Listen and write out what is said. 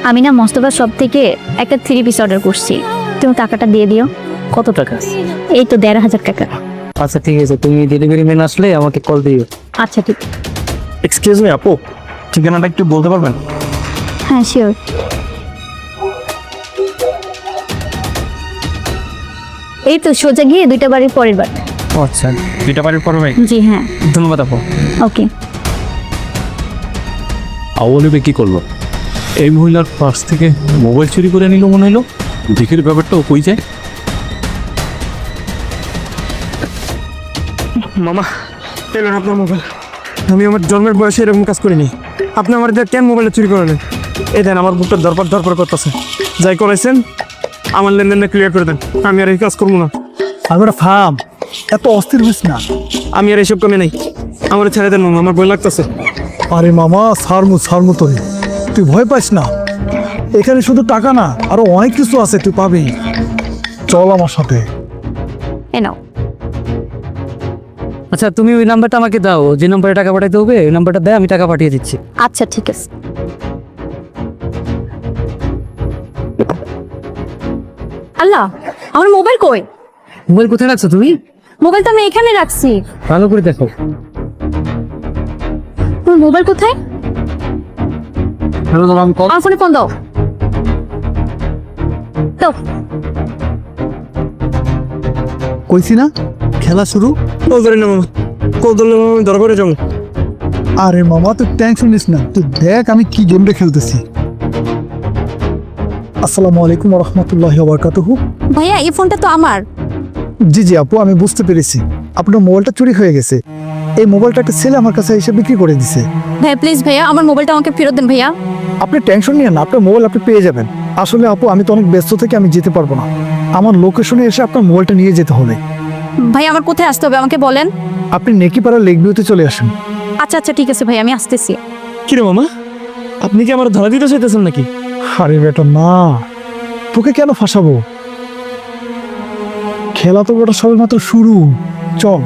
আমি না মোস্তফা শপ থেকে একটা 3 পিস অর্ডার করছি, তুমি টাকাটা দিয়ে দিও। কত টাকা? এই তো 1,500 টাকা। আচ্ছা ঠিক আছে, তুমি ডেলিভারি ম্যান আসলে আমাকে কল দিও। আচ্ছা ঠিক। এক্সকিউজ মি আপু, ঠিকানাটা একটু বলতে পারবেন? হ্যাঁ শিওর। এই তো সোজা গিয়ে 2টা বাড়ির পরের বার। আচ্ছা, 2টা বাড়ির পর ভাই। জি হ্যাঁ। ধন্যবাদ আপু। ওকে। আওয়ালিবে কি করলো? এই মহিলার পার্স থেকে মোবাইল চুরি করে নিল মনে হলো। দিকের ব্যাপারটা কই যায়? মামা, এলেন আপনার মোবাইল। আমি আমার জন্মের বয়সে এরকম কাজ করিনি। আপনি আমার কেন মোবাইলটা চুরি করলেন? এই দেন, আমার বুকটা ধরপড় করতেছে। যাই করেছেন আমার লেনদেনটা ক্লিয়ার করে দেন, আমি আর এই কাজ করবো না। আমরা ফার্ম এত অস্থির হইস না। আমি আর এইসব কমে নেই, আমার ছেড়ে দেন মামা, আমার ভয় লাগতেছে। আরে মামা সারমু তোরে, তুই ভয় পাইস না। এখানে শুধু টাকা না, আরো অনেক কিছু আছে, তুই পাবি। চল আমার সাথে। এ নাও। আচ্ছা তুমি ওই নাম্বারটা আমাকে দাও, যে নাম্বারে টাকা পাঠাইতে হবে ওই নাম্বারটা দেয়, আমি টাকা পাঠিয়ে দিচ্ছি। আচ্ছা ঠিক আছে। আল্লাহ, আমার মোবাইল কই? মোবাইল কোথায় রাখছো তুমি? মোবাইল তো আমি এখানে রাখছি। ভালো করে দেখো। তোমার মোবাইল কোথায়? হ্যালো, আমি কল। আমার ফোনে ফোন দাও। দাও। কইছি না খেলা শুরু। কল ধরে না মামা, কল ধরলে মামা আমি ধরা করে যাবো। আরে মামা তুই টেনশন নিস না, তুই দেখ আমি কি গেমটা খেলতেছি। আসসালামু আলাইকুম ওয়া রাহমাতুল্লাহি ওয়া বারাকাতুহু। ভাইয়া এই ফোনটা তো আমার। জি জি আপু, আমি বুঝতে পেরেছি আপনার মোবাইলটা চুরি হয়ে গেছে। এই মোবাইলটা একটা ছেলে আমার কাছে এসে বিক্রি করে দিছে। ভাইয়া প্লিজ ভাইয়া আমার মোবাইলটা আমাকে ফেরত দেন ভাইয়া। আপনি টেনশন নিয়েন না, আপনার মোবাইল আপনি পেয়ে যাবেন। আসলে আপু আমি তো অনেক ব্যস্ত থেকে আমি যেতে পারবো না, আমার লোকেশনে এসে আপনার মোবাইলটা নিয়ে যেতে হবে। ভাই আমার কোথায় আসতে হবে আমাকে বলেন। আপনি নেকিপাড়া লেক ভিউতে চলে আসেন। আচ্ছা আচ্ছা ঠিক আছে ভাই, আমি আসতেছি। কিরে মামা, আপনি কি আমার ধরা দিতে চাইতেছেন নাকি? আরে বেটা না, তোকে কেন ফাঁসাবো? খেলা তো ওটা সবেমাত্র শুরু। চল।